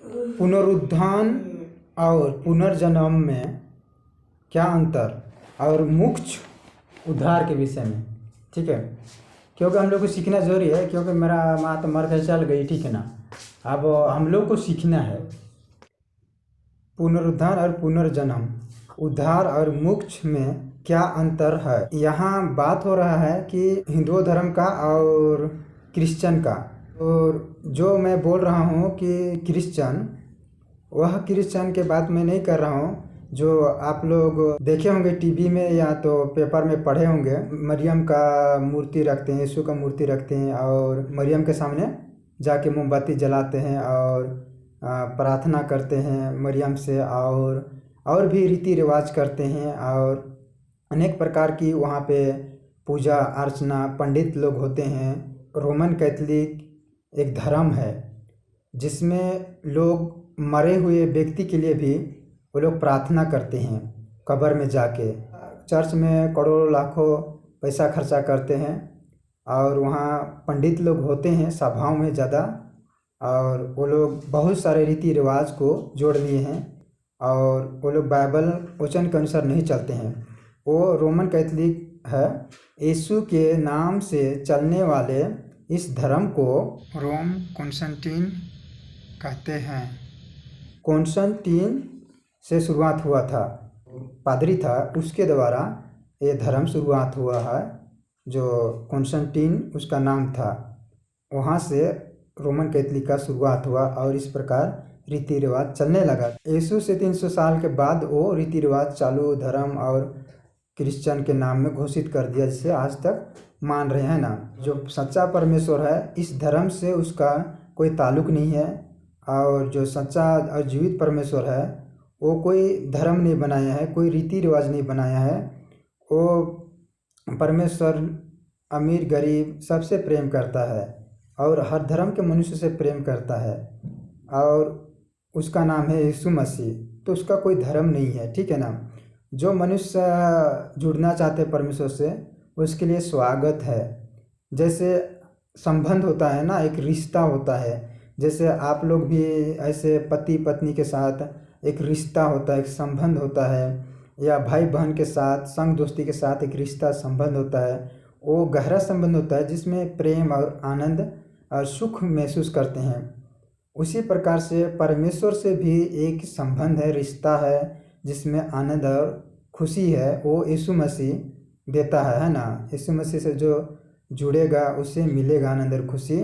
पुनरुत्थान और पुनर्जन्म में क्या अंतर, और मोक्ष उद्धार के विषय में, ठीक है। क्योंकि हम लोग को सीखना जरूरी है, क्योंकि मेरा माँ तो मर कर चल गई, ठीक है ना। अब हम लोग को सीखना है। पुनरुत्थान और पुनर्जन्म, उद्धार और मोक्ष में क्या अंतर है। यहाँ बात हो रहा है कि हिंदू धर्म का और क्रिश्चियन का। और जो मैं बोल रहा हूँ कि क्रिश्चियन, वह क्रिश्चियन के बात मैं नहीं कर रहा हूँ जो आप लोग देखे होंगे टीवी में या तो पेपर में पढ़े होंगे। मरियम का मूर्ति रखते हैं, यीशु का मूर्ति रखते हैं और मरियम के सामने जाके मोमबत्ती जलाते हैं और प्रार्थना करते हैं मरियम से, और भी रीति रिवाज करते हैं, और अनेक प्रकार की वहाँ पे पूजा अर्चना पंडित लोग होते हैं। रोमन कैथोलिक एक धर्म है जिसमें लोग मरे हुए व्यक्ति के लिए भी वो लोग प्रार्थना करते हैं कब्र में जाके। चर्च में करोड़ों लाखों पैसा खर्चा करते हैं और वहाँ पंडित लोग होते हैं सभाओं में ज़्यादा, और वो लोग बहुत सारे रीति रिवाज को जोड़ लिए हैं और वो लोग बाइबल वचन के अनुसार नहीं चलते हैं। वो रोमन कैथोलिक है। यीशु के नाम से चलने वाले इस धर्म को रोम कॉन्स्टेंटीन कहते हैं। कॉन्स्टेंटीन से शुरुआत हुआ था, पादरी था, उसके द्वारा ये धर्म शुरुआत हुआ है, जो कॉन्स्टेंटीन उसका नाम था। वहाँ से रोमन कैथोलिक का शुरुआत हुआ और इस प्रकार रीति रिवाज चलने लगा। यीशु से 300 साल के बाद वो रीति रिवाज चालू धर्म और क्रिश्चियन के नाम में घोषित कर दिया, जिसे आज तक मान रहे हैं ना। जो सच्चा परमेश्वर है, इस धर्म से उसका कोई ताल्लुक नहीं है, और जो सच्चा और जीवित परमेश्वर है वो कोई धर्म नहीं बनाया है, कोई रीति रिवाज नहीं बनाया है। वो परमेश्वर अमीर गरीब सबसे प्रेम करता है और हर धर्म के मनुष्य से प्रेम करता है, और उसका नाम है यीशु मसीह। तो उसका कोई धर्म नहीं है, ठीक है ना। जो मनुष्य जुड़ना चाहते हैं परमेश्वर से, उसके लिए स्वागत है। जैसे संबंध होता है ना, एक रिश्ता होता है, जैसे आप लोग भी ऐसे पति पत्नी के साथ एक रिश्ता होता है, एक संबंध होता है, या भाई बहन के साथ संग दोस्ती के साथ एक रिश्ता संबंध होता है। वो गहरा संबंध होता है जिसमें प्रेम और आनंद और सुख महसूस करते हैं। उसी प्रकार से परमेश्वर से भी एक संबंध है, रिश्ता है, जिसमें आनंद और खुशी है। वो यीशु मसीह देता है ना। यीशु मसीह से जो जुड़ेगा उसे मिलेगा आनंद और खुशी।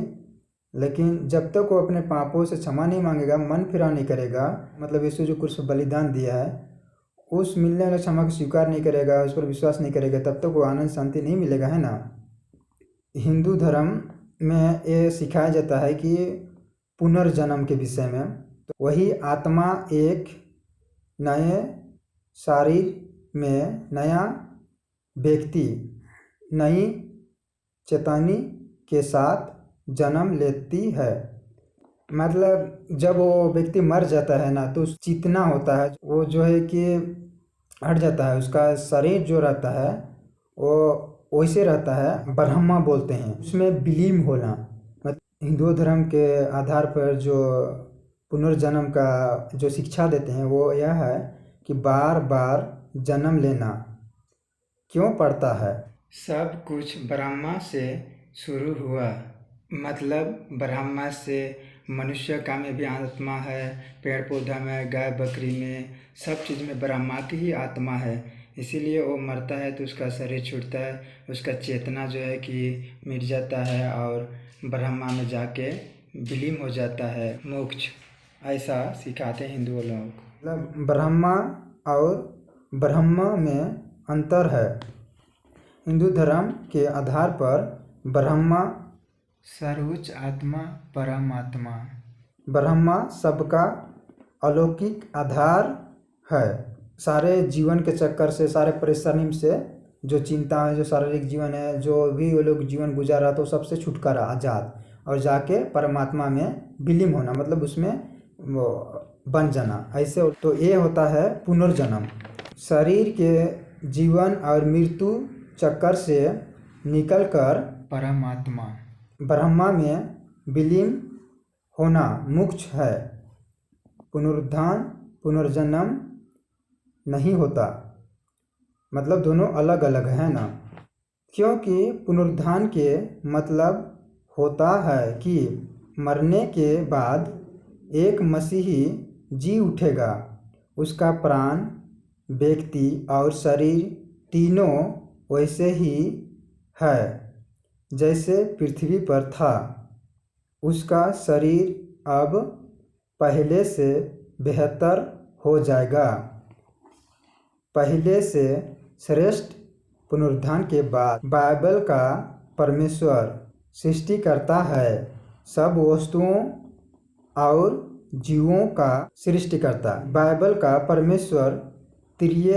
लेकिन जब तक वो अपने पापों से क्षमा नहीं मांगेगा, मन फिराव नहीं करेगा, मतलब यीशु जो क्रूस पर बलिदान दिया है उस मिलने वाले क्षमा को स्वीकार नहीं करेगा, उस पर विश्वास नहीं करेगा, तब तक वो आनंद शांति नहीं मिलेगा, है ना। हिंदू धर्म में ये सिखाया जाता है कि पुनर्जन्म के विषय में, तो वही आत्मा एक नए शरीर में नया व्यक्ति नई चेतावनी के साथ जन्म लेती है। मतलब जब वो व्यक्ति मर जाता है ना, तो चेतना होता है, वो जो है कि हट जाता है, उसका शरीर जो रहता है वो वैसे रहता है, ब्रह्मा बोलते हैं, उसमें विलीन होना। मतलब हिंदू धर्म के आधार पर जो पुनर्जन्म का जो शिक्षा देते हैं वो यह है कि बार बार जन्म लेना क्यों पड़ता है। सब कुछ ब्रह्मा से शुरू हुआ, मतलब ब्रह्मा से मनुष्य का में भी आत्मा है, पेड़ पौधा में, गाय बकरी में, सब चीज़ में ब्रह्मा की ही आत्मा है। इसीलिए वो मरता है तो उसका शरीर छूटता है, उसका चेतना जो है कि मिट जाता है और ब्रह्मा में जाके विलीन हो जाता है, मोक्ष। ऐसा सिखाते हैं हिंदू लोग। मतलब ब्रह्मा और ब्रह्म में अंतर है। हिंदू धर्म के आधार पर ब्रह्मा सर्वोच्च आत्मा, परमात्मा, ब्रह्मा सबका अलौकिक आधार है। सारे जीवन के चक्कर से, सारे परेशानी से, जो चिंता है, जो शारीरिक जीवन है, जो भी वो लोग जीवन गुजारा, तो सबसे छुटकारा, आज़ाद, और जाके परमात्मा में विलीन होना, मतलब उसमें वो बन जाना, ऐसे। तो ये होता है पुनर्जन्म। शरीर के जीवन और मृत्यु चक्कर से निकलकर परमात्मा ब्रह्मा में विलीन होना मोक्ष है। पुनरुत्थान पुनर्जन्म नहीं होता। मतलब दोनों अलग अलग है ना, क्योंकि पुनरुत्थान के मतलब होता है कि मरने के बाद एक मसीही जी उठेगा। उसका प्राण, व्यक्ति और शरीर तीनों वैसे ही है जैसे पृथ्वी पर था। उसका शरीर अब पहले से बेहतर हो जाएगा। पहले से श्रेष्ठ पुनरुत्थान के बाद बाइबल का परमेश्वर सृष्टि करता है, सब वस्तुओं और जीवों का सृष्टिकर्ता। बाइबल का परमेश्वर त्रिय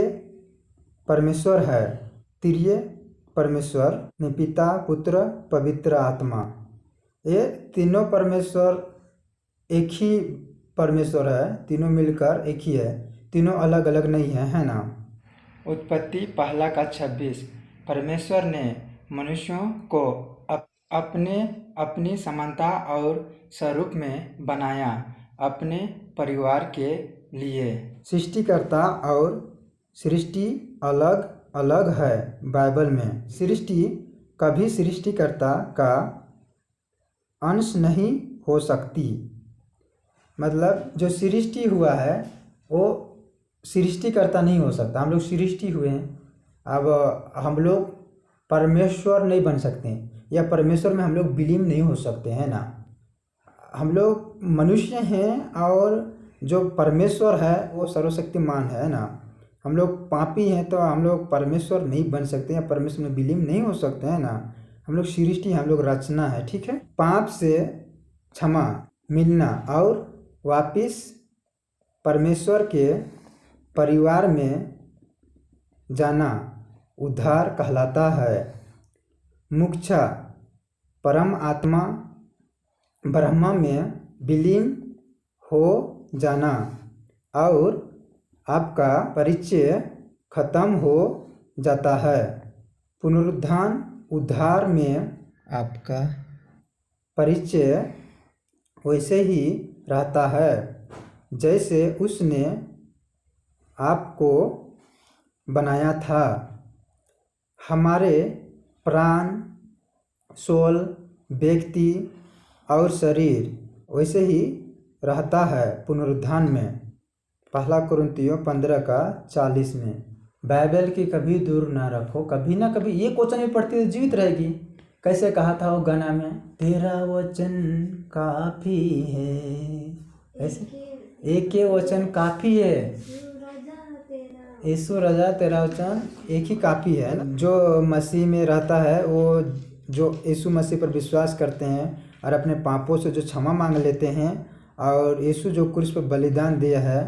परमेश्वर है। त्रिय परमेश्वर में पिता, पुत्र, पवित्र आत्मा, ये तीनों परमेश्वर एक ही परमेश्वर है। तीनों मिलकर एक ही है, तीनों अलग अलग नहीं है ना। उत्पत्ति 1:26 परमेश्वर ने मनुष्यों को अपने अपनी समानता और स्वरूप में बनाया, अपने परिवार के लिए। सृष्टिकर्ता और सृष्टि अलग अलग है। बाइबल में सृष्टि कभी सृष्टिकर्ता का अंश नहीं हो सकती। मतलब जो सृष्टि हुआ है वो सृष्टिकर्ता नहीं हो सकता। हम लोग सृष्टि हुए हैं, अब हम लोग परमेश्वर नहीं बन सकते या परमेश्वर में हम लोग विलीन नहीं हो सकते हैं ना। हम लोग मनुष्य हैं और जो परमेश्वर है वो सर्वशक्तिमान है ना। हम लोग पापी हैं तो हम लोग परमेश्वर नहीं बन सकते या परमेश्वर में विलीन नहीं हो सकते हैं ना। हम लोग सृष्टि, हम लोग रचना है, ठीक है। पाप से क्षमा मिलना और वापिस परमेश्वर के परिवार में जाना उद्धार कहलाता है। मोक्ष परम आत्मा ब्रह्म में विलीन हो जाना और आपका परिचय खत्म हो जाता है। पुनरुत्थान उद्धार में आपका परिचय वैसे ही रहता है जैसे उसने आपको बनाया था। हमारे प्राण, सोल, व्यक्ति और शरीर वैसे ही रहता है पुनरुत्थान में। 1 कुरिन्थियों 15:40 में। बाइबल की कभी दूर ना रखो, कभी ना कभी ये क्वेश्चन भी पढ़ती तो जीवित रहेगी। कैसे कहा था वो गाना में, तेरा वचन काफी है, ऐसे एक ही वचन काफी है। यीशु राजा तेरा वचन एक ही काफी है ना। जो मसीह में रहता है वो जो यीशु मसीह पर विश्वास करते हैं और अपने पापों से जो क्षमा मांग लेते हैं और यीशु जो क्रूस पर बलिदान दिया है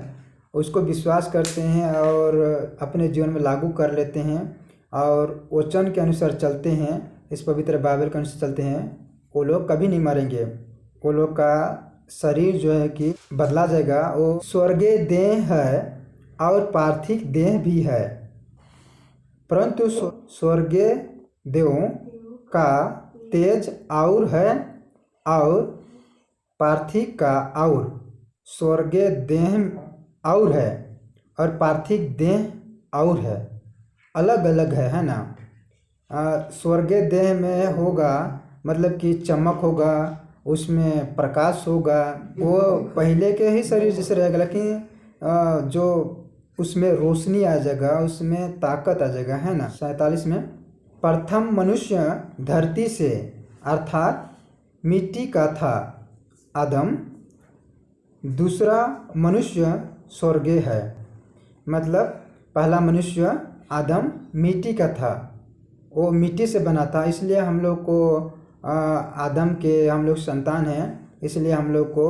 उसको विश्वास करते हैं और अपने जीवन में लागू कर लेते हैं और वचन के अनुसार चलते हैं, इस पवित्र बाइबल के अनुसार चलते हैं, वो लोग कभी नहीं मरेंगे। वो लोग का शरीर जो है कि बदला जाएगा। वो स्वर्गीय देह है और पार्थिव देह भी है, परंतु स्वर्गीय देहों का तेज और है और पार्थिव का और। स्वर्गीय देह और है और पार्थिव देह और है, अलग अलग है ना। स्वर्गीय देह में होगा मतलब कि चमक होगा, उसमें प्रकाश होगा, वो पहले के ही शरीर जैसे रहेगा, लेकिन जो उसमें रोशनी आ जाएगा, उसमें ताकत आ जाएगा, है ना। 47 में प्रथम मनुष्य धरती से अर्थात मिट्टी का था आदम, दूसरा मनुष्य स्वर्गीय है। मतलब पहला मनुष्य आदम मिट्टी का था, वो मिट्टी से बना था, इसलिए हम लोग को आदम के हम लोग संतान हैं, इसलिए हम लोग को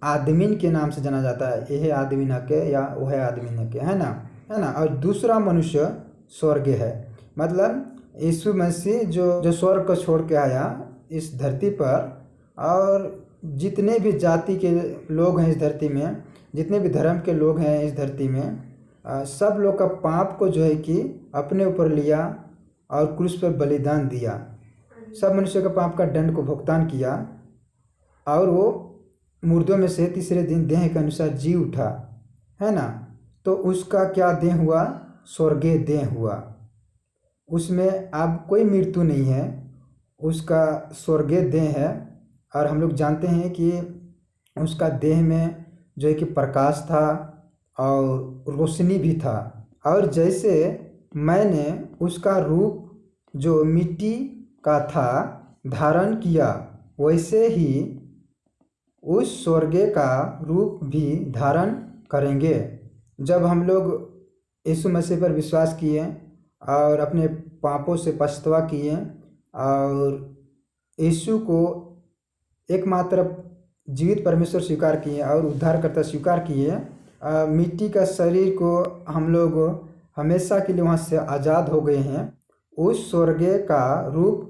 आदमीन के नाम से जाना जाता है। यह आदमीन है के या वह आदमीन है के, है ना। और दूसरा मनुष्य स्वर्गीय है। मतलब यीशु मसीह जो स्वर्ग को छोड़ के आया इस धरती पर, और जितने भी जाति के लोग हैं इस धरती में, जितने भी धर्म के लोग हैं इस धरती में, सब लोग का पाप को जो है कि अपने ऊपर लिया और क्रूस पर बलिदान दिया। सब मनुष्य का पाप का दंड को भुगतान किया और वो मुर्दों में से तीसरे दिन देह के अनुसार जी उठा, है ना, तो उसका क्या देह हुआ? स्वर्गीय देह हुआ। उसमें अब कोई मृत्यु नहीं है, उसका स्वर्गीय देह है। और हम लोग जानते हैं कि उसका देह में जो है कि प्रकाश था और रोशनी भी था। और जैसे मैंने उसका रूप जो मिट्टी का था धारण किया, वैसे ही उस स्वर्गीय का रूप भी धारण करेंगे। जब हम लोग यीशु मसीह पर विश्वास किए और अपने पापों से पछतावा किए और यीशु को एकमात्र जीवित परमेश्वर स्वीकार किए और उद्धारकर्ता स्वीकार किए, मिट्टी का शरीर को हम लोग हमेशा के लिए वहाँ से आज़ाद हो गए हैं। उस स्वर्गीय का रूप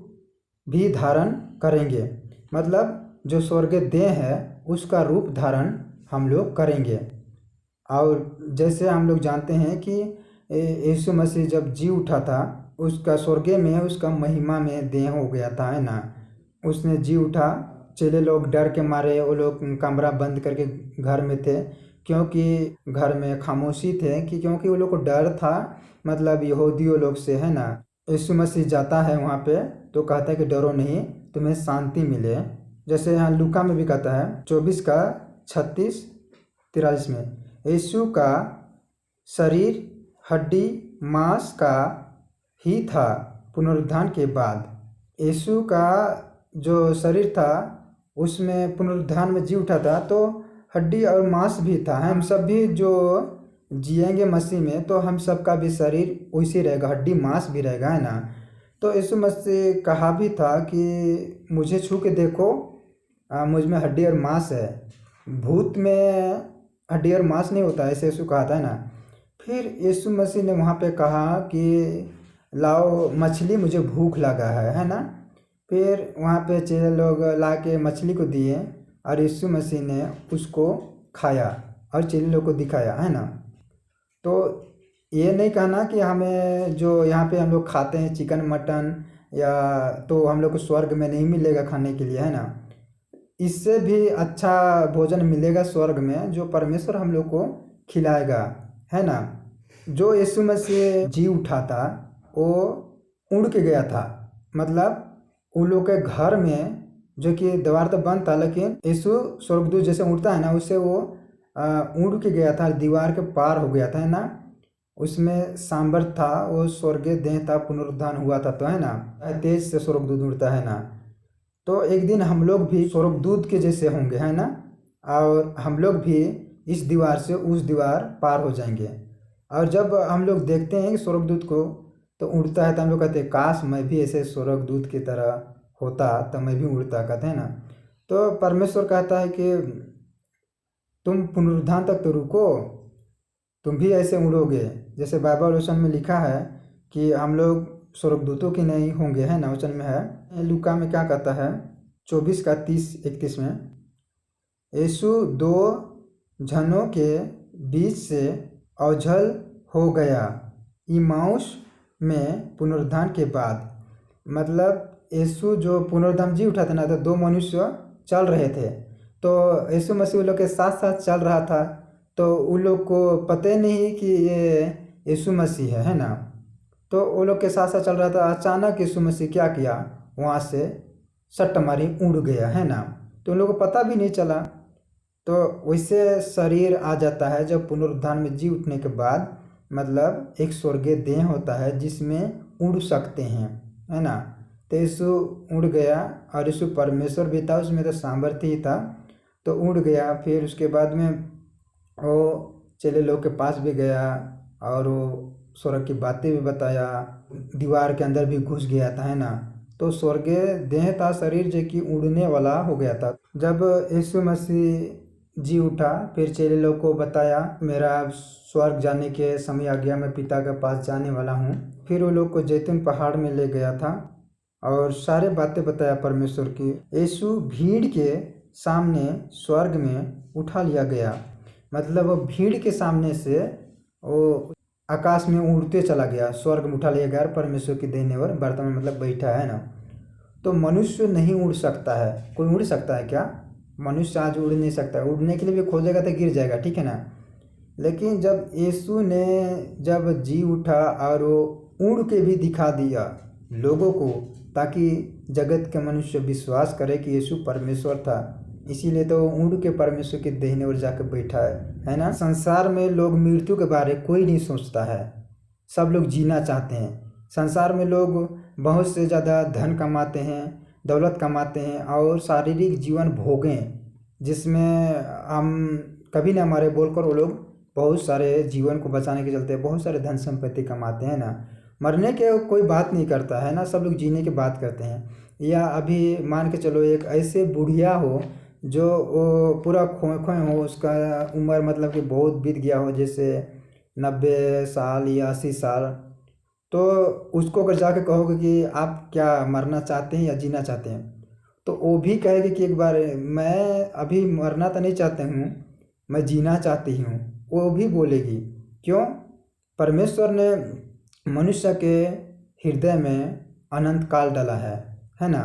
भी धारण करेंगे, मतलब जो स्वर्गीय देह है उसका रूप धारण हम लोग करेंगे। और जैसे हम लोग जानते हैं कि यीशु मसीह जब जी उठा था, उसका स्वर्गीय में उसका महिमा में देह हो गया था, है ना। उसने जी उठा, चेले लोग डर के मारे, वो लोग कमरा बंद करके घर में थे, क्योंकि घर में खामोशी थे कि क्योंकि वो लोग को डर था, मतलब यहूदियों लोग से, है ना। यीशु मसीह जाता है वहाँ पे तो कहता है कि डरो नहीं, तुम्हें शांति मिले। जैसे यहाँ लूका में भी कहता है 24 का 36-43 में, यीशु का शरीर हड्डी मांस का ही था पुनरुत्थान के बाद। यीशु का जो शरीर था उसमें पुनरुत्थान में जी उठा था, तो हड्डी और मांस भी था। हम सब भी जो जिएंगे मसीह में, तो हम सबका भी शरीर वैसे रहेगा, हड्डी मांस भी रहेगा, है ना। तो यीशु मसीह कहा भी था कि मुझे छू के देखो, मुझ में हड्डी और मांस है। भूत में हड्डी और मांस नहीं होता, ऐसे यीशु कहा था, है ना। फिर यीशु मसीह ने वहाँ पे कहा कि लाओ मछली, मुझे भूख लगा है ना। फिर वहाँ पे चेले लोग ला के मछली को दिए और यीशु मसीह ने उसको खाया और चेले लोग को दिखाया, है ना। तो ये नहीं कहना कि हमें जो यहाँ पे हम लोग खाते हैं चिकन मटन या, तो हम लोग को स्वर्ग में नहीं मिलेगा खाने के लिए, है ना। इससे भी अच्छा भोजन मिलेगा स्वर्ग में, जो परमेश्वर हम लोग को खिलाएगा, है ना। जो यीशु मसीह जी उठा था वो उड़ के गया था, मतलब उन लोग के घर में जो कि द्वार तो बंद था, लेकिन यीशु स्वर्गदूत जैसे उड़ता है ना, उससे वो उड़ के गया था, दीवार के पार हो गया था, है ना। उसमें सांबर था, वो स्वर्गीय देह था, पुनरुत्थान हुआ था, तो है ना, तेज से स्वर्गदूत उड़ता है ना। तो एक दिन हम लोग भी स्वर्गदूत के जैसे होंगे, है ना, और हम लोग भी इस दीवार से उस दीवार पार हो जाएंगे। और जब हम लोग देखते हैं कि स्वर्गदूत को तो उड़ता है, तो हम लोग कहते हैं काश मैं भी ऐसे स्वर्गदूत की तरह होता तो मैं भी उड़ता, कहते हैं ना। तो परमेश्वर कहता है कि तुम पुनरुत्थान तक तो रुको, तुम भी ऐसे उड़ोगे। जैसे बाइबल वचन में लिखा है कि हम लोग स्वर्गदूतों की नहीं होंगे, है ना, वचन में है। लूका में क्या कहता है 24 का 30-31 में, यीशु 2 जनों के बीच से ओझल हो गया इमाउस में पुनरुत्थान के बाद। मतलब यीशु जो पुनरुत्थान जी उठा था ना, तो 2 मनुष्य चल रहे थे, तो यीशु मसीह उन लोग के साथ साथ चल रहा था, तो उन लोग को पता ही नहीं कि ये यीशु मसीह है ना। तो वो लोग के साथ साथ चल रहा था, अचानक यीशु मसीह क्या किया, वहाँ से सट्ट मारी उड़ गया, है ना। तो उन लोगों को पता भी नहीं चला। तो वैसे शरीर आ जाता है जब पुनरुत्थान में जी उठने के बाद, मतलब एक स्वर्गीय देह होता है जिसमें उड़ सकते हैं, है ना। तो यीशु उड़ गया और यीशु परमेश्वर भी था, उसमें तो सामर्थ्य ही था, तो उड़ गया। फिर उसके बाद में वो चेले लोग के पास भी गया और वो स्वर्ग की बातें भी बताया, दीवार के अंदर भी घुस गया था, है ना। तो स्वर्गीय देह था, शरीर जो कि उड़ने वाला हो गया था। जब यीशु मसीह जी उठा, फिर चेले लोग को बताया मेरा स्वर्ग जाने के समय आ गया, मैं पिता के पास जाने वाला हूँ। फिर वो लोग को जैतून पहाड़ में ले गया था और सारे बातें बताया परमेश्वर की। यीशु भीड़ के सामने स्वर्ग में उठा लिया गया, मतलब वो भीड़ के सामने से वो आकाश में उड़ते चला गया, स्वर्ग में उठा लिया गया, परमेश्वर की देने और वर्तमान मतलब बैठा है ना। तो मनुष्य नहीं उड़ सकता है। कोई उड़ सकता है क्या? मनुष्य आज उड़ नहीं सकता, उड़ने के लिए भी खोजेगा तो गिर जाएगा, ठीक है ना। लेकिन जब यीशु ने जब जी उठा और वो उड़ के भी दिखा दिया लोगों को, ताकि जगत के मनुष्य विश्वास करे कि यीशु परमेश्वर था, इसीलिए तो उड़ के परमेश्वर के दाहिने ओर जाकर बैठा है ना। संसार में लोग मृत्यु के बारे कोई नहीं सोचता है, सब लोग जीना चाहते हैं। संसार में लोग बहुत से ज़्यादा धन कमाते हैं, दौलत कमाते हैं और शारीरिक जीवन भोगें, जिसमें हम कभी ना हमारे बोलकर वो लोग बहुत सारे जीवन को बचाने के चलते बहुत सारे धन संपत्ति कमाते हैं ना। मरने के कोई बात नहीं करता है ना, सब लोग जीने की बात करते हैं। या अभी मान के चलो एक ऐसे बुढ़िया हो जो वो पूरा खोए खोए हो, उसका उम्र मतलब कि बहुत बीत गया हो, जैसे 90 साल या 80 साल, तो उसको अगर जाके कहोगे कि आप क्या मरना चाहते हैं या जीना चाहते हैं, तो वो भी कहेगी कि एक बार मैं अभी मरना तो नहीं चाहते हूँ, मैं जीना चाहती हूँ, वो भी बोलेगी। क्यों? परमेश्वर ने मनुष्य के हृदय में अनंत काल डाला है ना।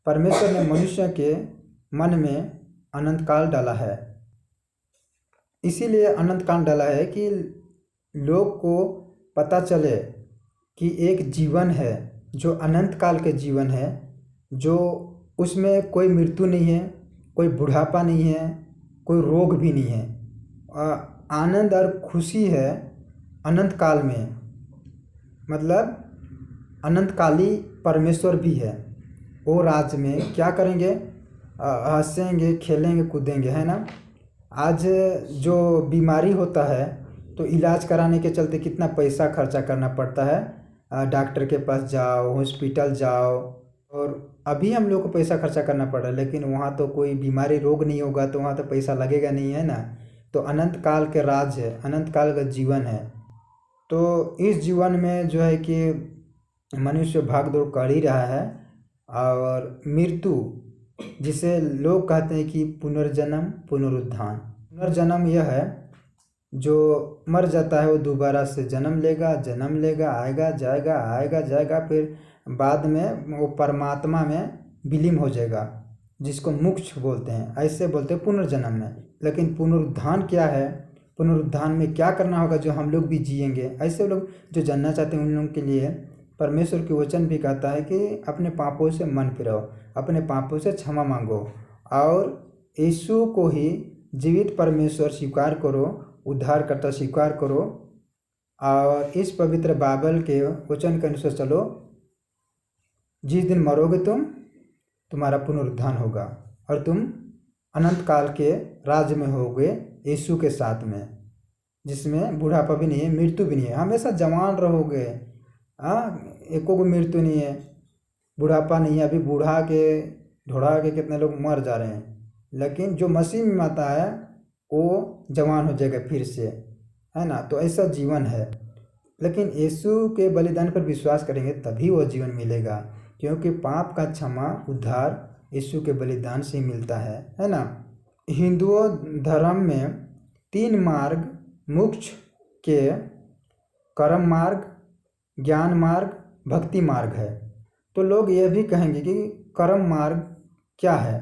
परमेश्वर ने मनुष्य के मन में अनंत काल डाला है, इसीलिए अनंत काल डाला है कि लोग को पता चले कि एक जीवन है जो अनंत काल के जीवन है, जो उसमें कोई मृत्यु नहीं है, कोई बुढ़ापा नहीं है, कोई रोग भी नहीं है, आनंद और खुशी है अनंत काल में। मतलब अनंतकाली परमेश्वर भी है, वो राज्य में क्या करेंगे, हंसेंगे खेलेंगे कूदेंगे, है ना। आज जो बीमारी होता है तो इलाज कराने के चलते कितना पैसा खर्चा करना पड़ता है, डॉक्टर के पास जाओ, हॉस्पिटल जाओ, और अभी हम लोग को पैसा खर्चा करना पड़ रहा है, लेकिन वहाँ तो कोई बीमारी रोग नहीं होगा तो वहाँ तो पैसा लगेगा नहीं, है ना। तो अनंत काल के राज है, अनंत काल का जीवन है। तो इस जीवन में जो है कि मनुष्य भाग दौड़ कर ही रहा है, और मृत्यु जिसे लोग कहते हैं कि पुनर्जन्म पुनरुत्थान। पुनर्जन्म यह है जो मर जाता है वो दोबारा से जन्म लेगा, आएगा जाएगा, फिर बाद में वो परमात्मा में विलीन हो जाएगा, जिसको मोक्ष बोलते हैं, ऐसे बोलते हैं पुनर्जन्म में। लेकिन पुनरुत्थान क्या है, पुनरुत्थान में क्या करना होगा जो हम लोग भी जिएंगे, ऐसे लोग जो जानना चाहते हैं उन लोगों के लिए परमेश्वर की वचन भी कहता है कि अपने पापों से मन फिराओ, अपने पापों से क्षमा मांगो और यीशु को ही जीवित परमेश्वर स्वीकार करो, उद्धारकर्ता स्वीकार करो, और इस पवित्र बाइबल के वचन के अनुसार चलो। जिस दिन मरोगे तुम्हारा पुनरुत्थान होगा और तुम अनंत काल के राज्य में होगे यीशु के साथ में, जिसमें बुढ़ापा भी नहीं है, मृत्यु भी नहीं है, हमेशा जवान रहोगे। एको को मृत्यु नहीं है, बुढ़ापा नहीं है। अभी बूढ़ा के ढोढ़ा के कितने लोग मर जा रहे हैं, लेकिन जो मसीह में आता है वो जवान हो जाएगा फिर से, है ना। तो ऐसा जीवन है, लेकिन यीशु के बलिदान पर विश्वास करेंगे तभी वो जीवन मिलेगा, क्योंकि पाप का क्षमा उद्धार यीशु के बलिदान से मिलता है ना। हिंदुओं धर्म में 3 मार्ग मोक्ष के, कर्म मार्ग, ज्ञान मार्ग, भक्ति मार्ग है। तो लोग ये भी कहेंगे कि कर्म मार्ग क्या है।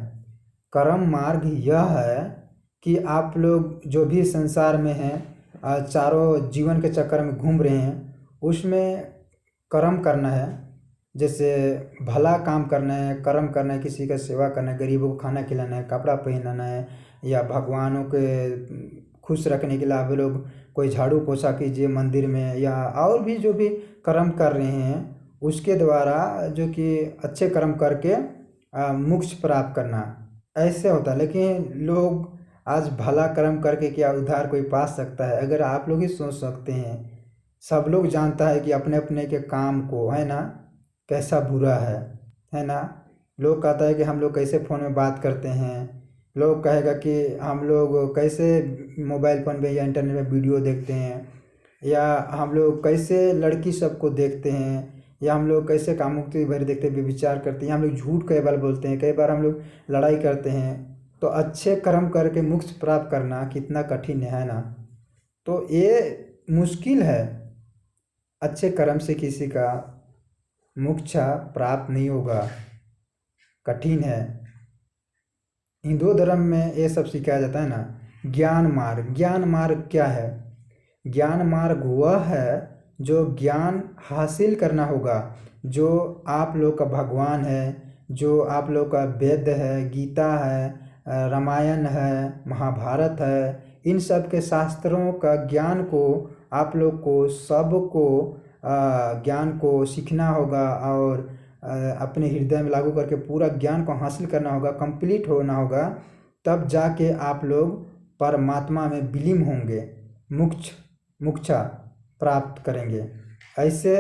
कर्म मार्ग यह है कि आप लोग जो भी संसार में हैं, चारों जीवन के चक्कर में घूम रहे हैं, उसमें कर्म करना है, जैसे भला काम करना है, कर्म करना है, किसी का सेवा करना है, गरीबों को खाना खिलाना है, कपड़ा पहनाना है, या भगवानों के खुश रखने के लिए आप लोग कोई झाड़ू पोछा कीजिए मंदिर में, या और भी जो भी कर्म कर रहे हैं उसके द्वारा जो कि अच्छे कर्म करके मोक्ष प्राप्त करना, ऐसे होता है। लेकिन लोग आज भला कर्म करके क्या उद्धार कोई पा सकता है? अगर आप लोग ही सोच सकते हैं, सब लोग जानता है कि अपने अपने के काम को, है ना, कैसा बुरा है ना। लोग कहता है कि हम लोग कैसे फ़ोन में बात करते हैं, लोग कहेगा कि हम लोग कैसे मोबाइल फ़ोन पे या इंटरनेट में वीडियो देखते हैं, या हम लोग कैसे लड़की सबको देखते हैं, या हम लोग कैसे कामुकती भरी देखते हैं, विचार करते हैं, हम लोग झूठ कई बार बोलते हैं, कई बार हम लोग लड़ाई करते हैं। तो अच्छे कर्म करके मोक्ष प्राप्त करना कितना कठिन है ना। तो ये मुश्किल है, अच्छे कर्म से किसी का मोक्ष प्राप्त नहीं होगा, कठिन है। हिंदू धर्म में ये सब सिखाया जाता है ना। ज्ञान मार्ग, ज्ञान मार्ग क्या है? ज्ञान मार्ग वह है जो ज्ञान हासिल करना होगा, जो आप लोग का भगवान है, जो आप लोग का वेद है, गीता है, रामायण है, महाभारत है, इन सब के शास्त्रों का ज्ञान को आप लोग को सबको ज्ञान को सीखना होगा और अपने हृदय में लागू करके पूरा ज्ञान को हासिल करना होगा, कंप्लीट होना होगा, तब जाके आप लोग परमात्मा में विलीन होंगे, मोक्ष प्राप्त करेंगे। ऐसे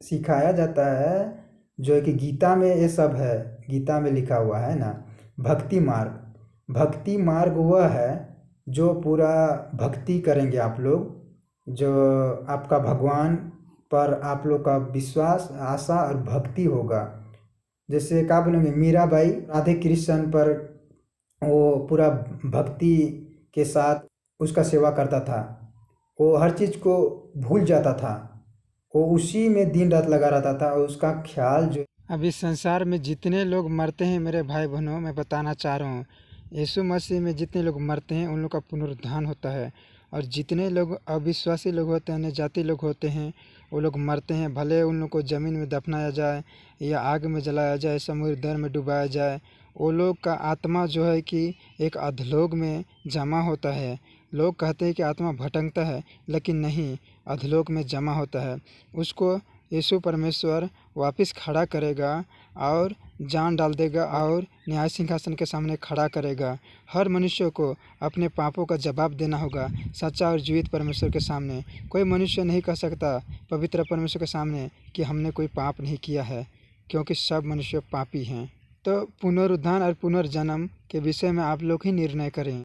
सिखाया जाता है, जो कि गीता में ये सब है, गीता में लिखा हुआ है ना। भक्ति मार्ग, भक्ति मार्ग वह है जो पूरा भक्ति करेंगे आप लोग, जो आपका भगवान पर आप लोग का विश्वास, आशा और भक्ति होगा। जैसे क्या बोलेंगे, मीराबाई राधे कृष्ण पर वो पूरा भक्ति के साथ उसका सेवा करता था, वो हर चीज़ को भूल जाता था, वो उसी में दिन रात लगा रहता था और उसका ख्याल जो अब इस संसार में जितने लोग मरते हैं मेरे भाई बहनों, मैं बताना चाह रहा हूँ, यीशु मसीह में जितने लोग मरते हैं उन लोग का पुनरुत्थान होता है। और जितने लोग अविश्वासी लोग होते हैं, जाति लोग होते हैं, वो लोग मरते हैं, भले उन लोग को ज़मीन में दफनाया जाए या आग में जलाया जाए, समुद्र में डुबाया जाए, वो लोग का आत्मा जो है कि एक अधलोक में जमा होता है। लोग कहते हैं कि आत्मा भटकता है, लेकिन नहीं, अधलोक में जमा होता है। उसको यीशु परमेश्वर वापस खड़ा करेगा और जान डाल देगा और न्याय सिंहासन के सामने खड़ा करेगा। हर मनुष्य को अपने पापों का जवाब देना होगा सच्चा और जीवित परमेश्वर के सामने। कोई मनुष्य नहीं कह सकता पवित्र परमेश्वर के सामने कि हमने कोई पाप नहीं किया है, क्योंकि सब मनुष्य पापी हैं। तो पुनरुत्थान और पुनर्जन्म के विषय में आप लोग ही निर्णय करें।